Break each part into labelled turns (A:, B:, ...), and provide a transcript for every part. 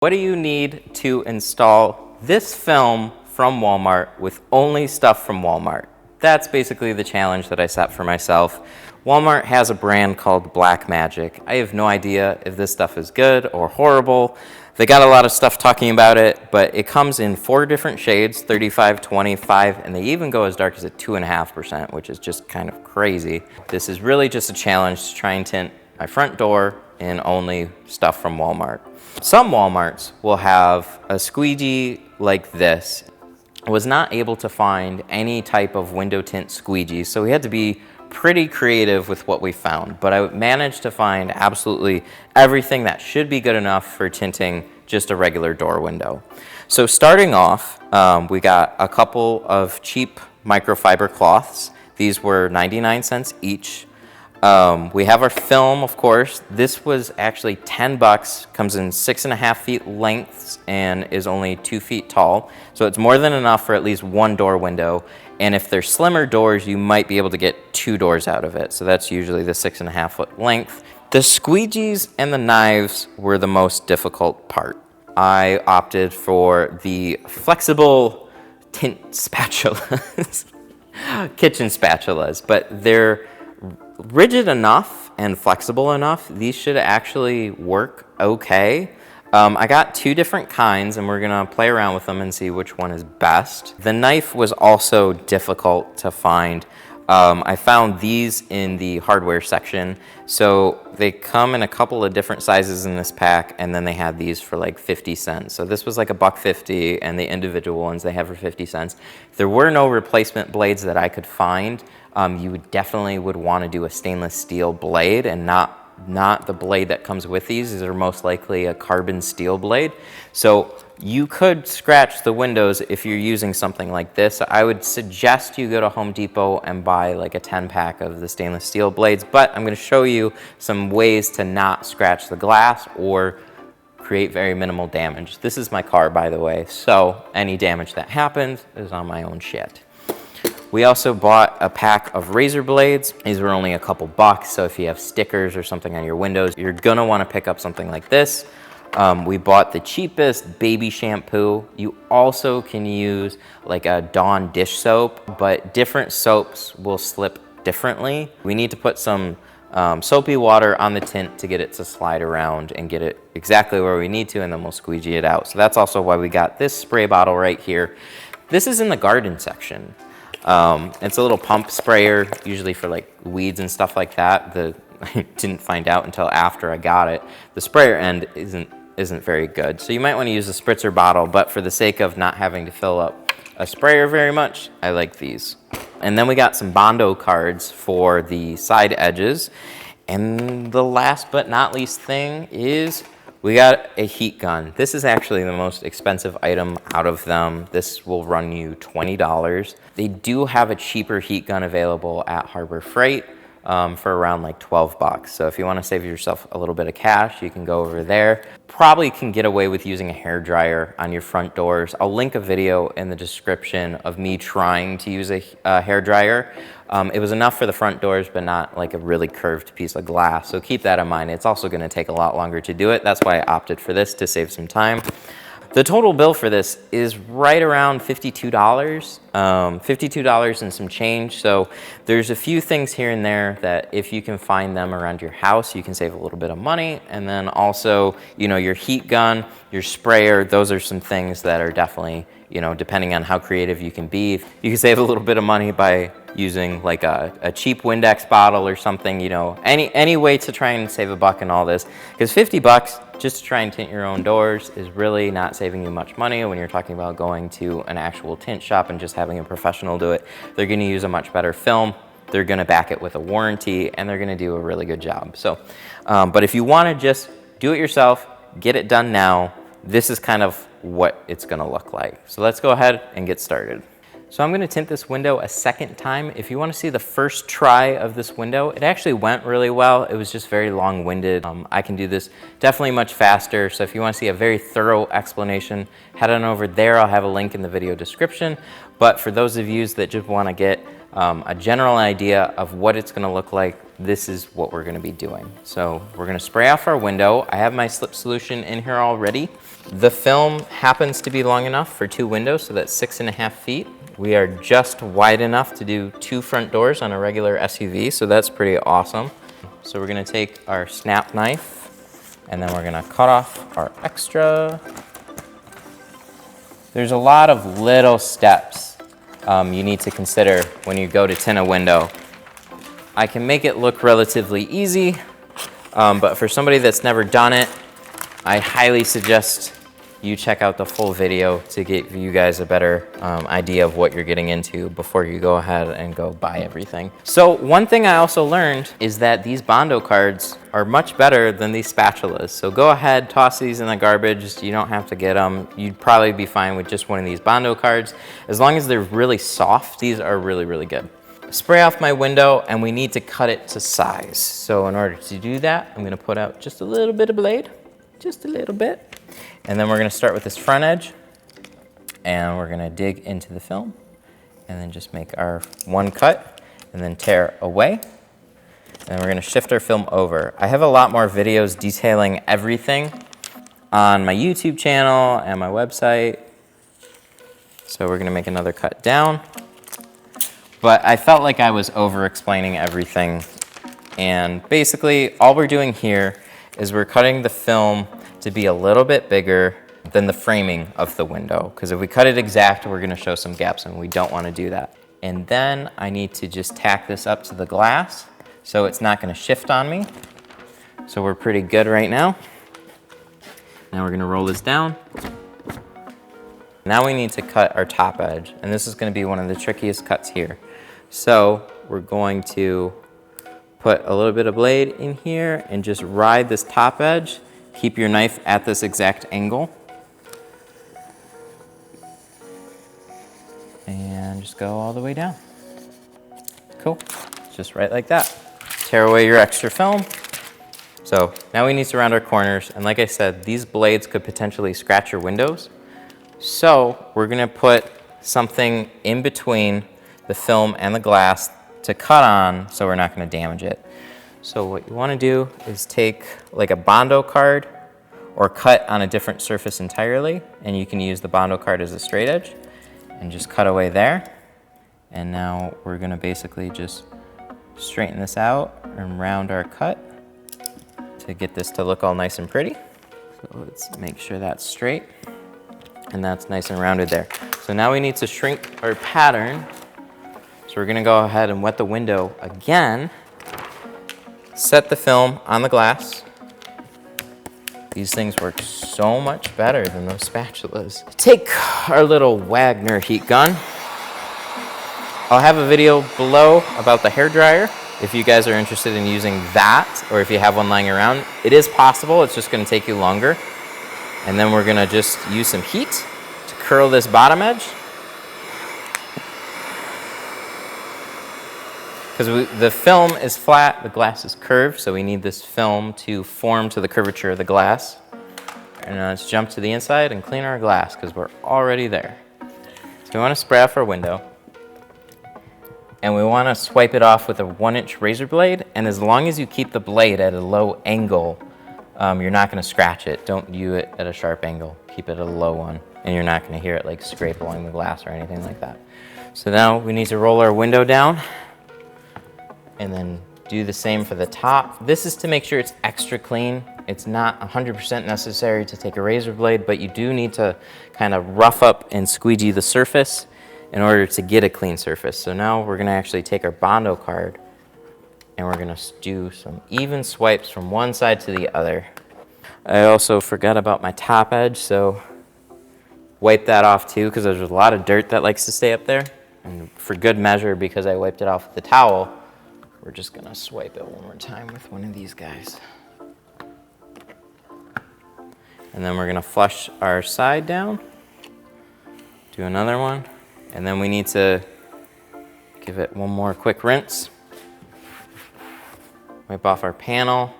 A: What do you need to install this film from Walmart with only stuff from Walmart? That's basically the challenge that I set for myself. Walmart has a brand called Black Magic. I have no idea if this stuff is good or horrible. They got a lot of stuff talking about it, but it comes in 4 different shades, 35, 25, and they even go as dark as a 2.5%, which is just kind of crazy. This is really just a challenge to try and tint my front door in only stuff from Walmart. Some Walmarts will have a squeegee like this. I was not able to find any type of window tint squeegee, so we had to be pretty creative with what we found, but I managed to find absolutely everything that should be good enough for tinting just a regular door window. So starting off, we got a couple of cheap microfiber cloths. These were 99 cents each. We have our film, of course. This was actually 10 bucks, comes in 6.5 feet lengths and is only 2 feet tall. So it's more than enough for at least one door window. And if they're slimmer doors, you might be able to get 2 doors out of it. So that's usually the 6.5 foot length. The squeegees and the knives were the most difficult part. I opted for the flexible tint spatulas, kitchen spatulas, but they're rigid enough and flexible enough. These should actually work okay. I got 2 different kinds and we're gonna play around with them and see which one is best. The knife was also difficult to find. I found these in the hardware section. So they come in a couple of different sizes in this pack, and then they had these for like 50 cents. So this was like $1.50, and the individual ones they have for 50 cents. There were no replacement blades that I could find. You would definitely want to do a stainless steel blade and not the blade that comes with these. These are most likely a carbon steel blade. So you could scratch the windows if you're using something like this. I would suggest you go to Home Depot and buy like a 10-pack of the stainless steel blades, but I'm going to show you some ways to not scratch the glass or create very minimal damage. This is my car, by the way, so any damage that happens is on my own shit. We also bought a pack of razor blades. These were only a couple bucks, so if you have stickers or something on your windows, you're gonna wanna pick up something like this. We bought the cheapest baby shampoo. You also can use like a Dawn dish soap, but different soaps will slip differently. We need to put some soapy water on the tint to get it to slide around and get it exactly where we need to, and then we'll squeegee it out. So that's also why we got this spray bottle right here. This is in the garden section. It's a little pump sprayer, usually for like weeds and stuff like that. I didn't find out until after I got it. The sprayer end isn't very good. So you might want to use a spritzer bottle, but for the sake of not having to fill up a sprayer very much, I like these. And then we got some Bondo cards for the side edges. And the last but not least thing is we got a heat gun. This is actually the most expensive item out of them. This will run you $20. They do have a cheaper heat gun available at Harbor Freight for around like 12 bucks. So if you want to save yourself a little bit of cash, you can go over there. Probably can get away with using a hairdryer on your front doors. I'll link a video in the description of me trying to use a hairdryer. It was enough for the front doors, but not like a really curved piece of glass. So keep that in mind. It's also going to take a lot longer to do it. That's why I opted for this, to save some time. The total bill for this is right around $52, $52 and some change. So there's a few things here and there that if you can find them around your house, you can save a little bit of money. And then also, you know, your heat gun, your sprayer, those are some things that are definitely, you know, depending on how creative you can be, you can save a little bit of money by using like a cheap Windex bottle or something, you know, any way to try and save a buck in all this. Because 50 bucks just to try and tint your own doors is really not saving you much money when you're talking about going to an actual tint shop and just having a professional do it. They're gonna use a much better film, they're gonna back it with a warranty, and they're gonna do a really good job. So, but if you wanna just do it yourself, get it done now, this is kind of what it's gonna look like. So let's go ahead and get started. So I'm gonna tint this window a second time. If you wanna see the first try of this window, it actually went really well. It was just very long-winded. I can do this definitely much faster. So if you wanna see a very thorough explanation, head on over there. I'll have a link in the video description. But for those of you that just wanna get a general idea of what it's gonna look like, this is what we're gonna be doing. So we're gonna spray off our window. I have my slip solution in here already. The film happens to be long enough for 2 windows, so that's 6.5 feet. We are just wide enough to do 2 front doors on a regular SUV, so that's pretty awesome. So we're gonna take our snap knife and then we're gonna cut off our extra. There's a lot of little steps you need to consider when you go to tint a window. I can make it look relatively easy, but for somebody that's never done it, I highly suggest you check out the full video to give you guys a better idea of what you're getting into before you go ahead and go buy everything. So one thing I also learned is that these Bondo cards are much better than these spatulas. So go ahead, toss these in the garbage. You don't have to get them. You'd probably be fine with just one of these Bondo cards. As long as they're really soft, these are really, really good. Spray off my window and we need to cut it to size. So in order to do that, I'm gonna put out just a little bit of blade, just a little bit. And then we're gonna start with this front edge and we're gonna dig into the film and then just make our one cut and then tear away. And then we're gonna shift our film over. I have a lot more videos detailing everything on my YouTube channel and my website. So we're gonna make another cut down. But I felt like I was over explaining everything. And basically all we're doing here is we're cutting the film to be a little bit bigger than the framing of the window. Because if we cut it exact, we're gonna show some gaps and we don't wanna do that. And then I need to just tack this up to the glass so it's not gonna shift on me. So we're pretty good right now. Now we're gonna roll this down. Now we need to cut our top edge. And this is gonna be one of the trickiest cuts here. So we're going to put a little bit of blade in here and just ride this top edge. Keep your knife at this exact angle. And just go all the way down. Cool, just right like that. Tear away your extra film. So now we need to round our corners. And like I said, these blades could potentially scratch your windows. So we're gonna put something in between the film and the glass to cut on so we're not gonna damage it. So what you wanna do is take like a Bondo card or cut on a different surface entirely, and you can use the Bondo card as a straight edge and just cut away there. And now we're gonna basically just straighten this out and round our cut to get this to look all nice and pretty. So let's make sure that's straight and that's nice and rounded there. So now we need to shrink our pattern. So we're gonna go ahead and wet the window again. Set the film on the glass. These things work so much better than those spatulas. Take our little Wagner heat gun. I'll have a video below about the hairdryer if you guys are interested in using that, or if you have one lying around. It is possible, it's just gonna take you longer. And then we're gonna just use some heat to curl this bottom edge. Because the film is flat, the glass is curved, so we need this film to form to the curvature of the glass. And let's jump to the inside and clean our glass because we're already there. So we want to spray off our window. And we want to swipe it off with a 1-inch razor blade. And as long as you keep the blade at a low angle, you're not going to scratch it. Don't do it at a sharp angle. Keep it at a low one. And you're not going to hear it like scrape along the glass or anything like that. So now we need to roll our window down. And then do the same for the top. This is to make sure it's extra clean. It's not 100% necessary to take a razor blade, but you do need to kind of rough up and squeegee the surface in order to get a clean surface. So now we're gonna actually take our Bondo card and we're gonna do some even swipes from one side to the other. I also forgot about my top edge, so wipe that off too, because there's a lot of dirt that likes to stay up there. And for good measure, because I wiped it off with the towel, we're just gonna swipe it one more time with one of these guys. And then we're gonna flush our side down, do another one, and then we need to give it one more quick rinse. Wipe off our panel.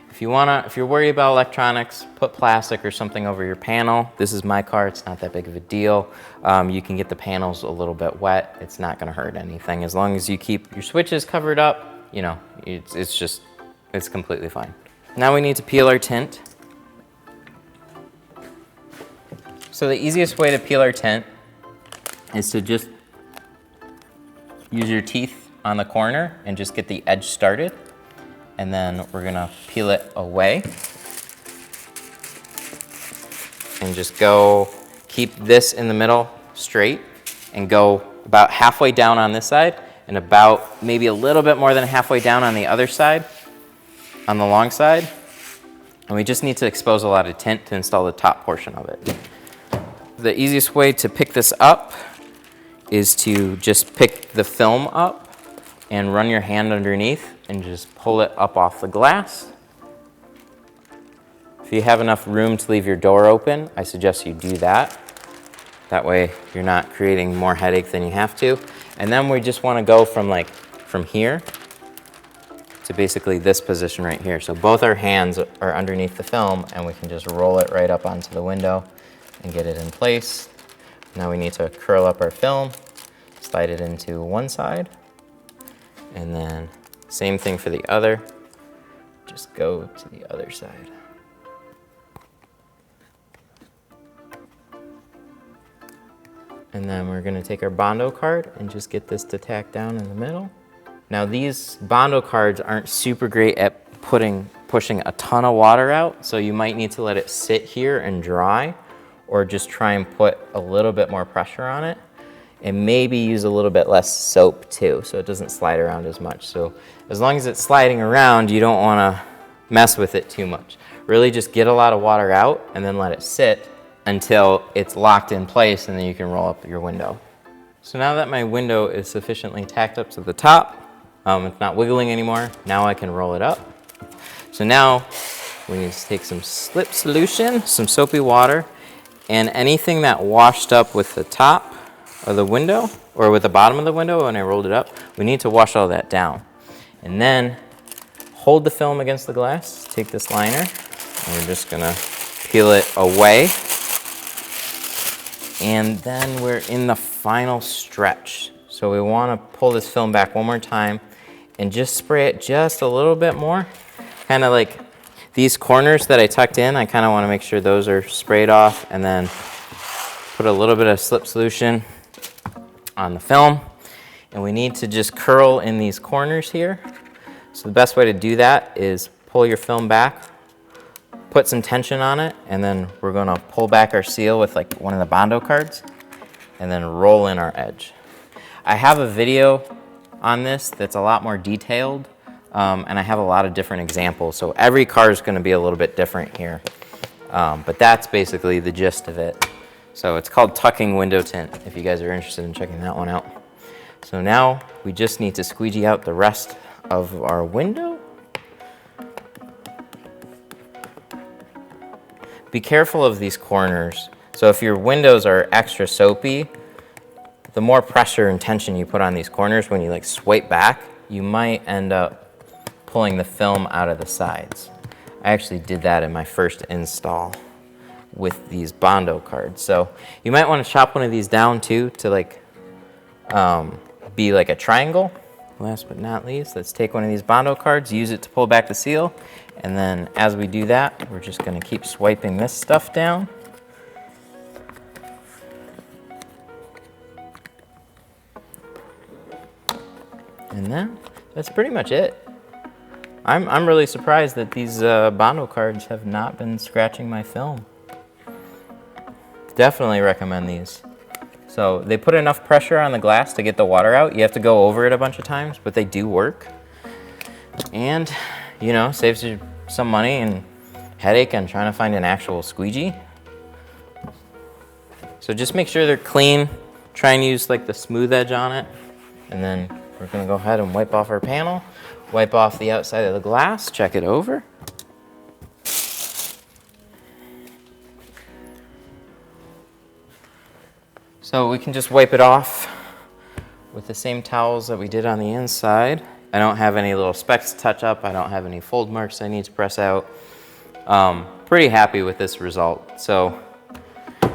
A: If If you're worried about electronics, put plastic or something over your panel. This is my car, it's not that big of a deal. You can get the panels a little bit wet. It's not gonna hurt anything. As long as you keep your switches covered up, you know, it's completely fine. Now we need to peel our tint. So the easiest way to peel our tint is to just use your teeth on the corner and just get the edge started. And then we're gonna peel it away. And just keep this in the middle straight and go about halfway down on this side and about maybe a little bit more than halfway down on the other side, on the long side. And we just need to expose a lot of tint to install the top portion of it. The easiest way to pick this up is to just pick the film up and run your hand underneath and just pull it up off the glass. If you have enough room to leave your door open, I suggest you do that. That way you're not creating more headache than you have to. And then we just want to go from here to basically this position right here. So both our hands are underneath the film and we can just roll it right up onto the window and get it in place. Now we need to curl up our film, slide it into one side, and then same thing for the other. Just go to the other side. And then we're gonna take our Bondo card and just get this to tack down in the middle. Now these Bondo cards aren't super great at pushing a ton of water out, so you might need to let it sit here and dry, or just try and put a little bit more pressure on it. And maybe use a little bit less soap too, so it doesn't slide around as much. So as long as it's sliding around, you don't wanna mess with it too much. Really just get a lot of water out and then let it sit until it's locked in place, and then you can roll up your window. So now that my window is sufficiently tacked up to the top, it's not wiggling anymore, now I can roll it up. So now we need to take some slip solution, some soapy water, and anything that washed up with the top of the window or with the bottom of the window when I rolled it up, we need to wash all that down. And then hold the film against the glass, take this liner, and we're just gonna peel it away. And then we're in the final stretch. So we wanna pull this film back one more time and just spray it just a little bit more. Kinda like these corners that I tucked in, I kinda wanna make sure those are sprayed off, and then put a little bit of slip solution on the film. And we need to just curl in these corners here. So the best way to do that is pull your film back, put some tension on it, and then we're gonna pull back our seal with like one of the Bondo cards, and then roll in our edge. I have a video on this that's a lot more detailed, and I have a lot of different examples. So every car is gonna be a little bit different here. But that's basically the gist of it. So it's called tucking window tint, if you guys are interested in checking that one out. So now we just need to squeegee out the rest of our window. Be careful of these corners. So if your windows are extra soapy, the more pressure and tension you put on these corners when you like swipe back, you might end up pulling the film out of the sides. I actually did that in my first install with these Bondo cards. So you might want to chop one of these down too to like be like a triangle. Last but not least, let's take one of these Bondo cards, use it to pull back the seal, and then as we do that, we're just going to keep swiping this stuff down. And then that's pretty much it. I'm really surprised that these Bondo cards have not been scratching my film. Definitely recommend these. So they put enough pressure on the glass to get the water out. You have to go over it a bunch of times, but they do work. And, you know, saves you some money and headache on trying to find an actual squeegee. So just make sure they're clean. Try and use like the smooth edge on it. And then we're gonna go ahead and wipe off our panel, wipe off the outside of the glass, check it over. So we can just wipe it off with the same towels that we did on the inside. I don't have any little specks to touch up. I don't have any fold marks I need to press out. Pretty happy with this result. So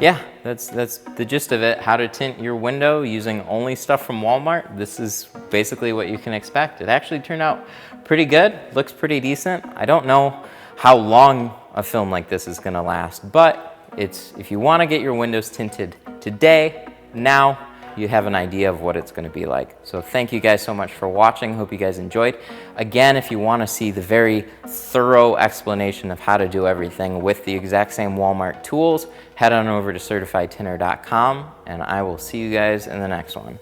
A: yeah, that's the gist of it. How to tint your window using only stuff from Walmart. This is basically what you can expect. It actually turned out pretty good. Looks pretty decent. I don't know how long a film like this is gonna last, but if you wanna get your windows tinted today, now, you have an idea of what it's going to be like. So thank you guys so much for watching. Hope you guys enjoyed. Again, if you want to see the very thorough explanation of how to do everything with the exact same Walmart tools, head on over to certifiedtinter.com, and I will see you guys in the next one.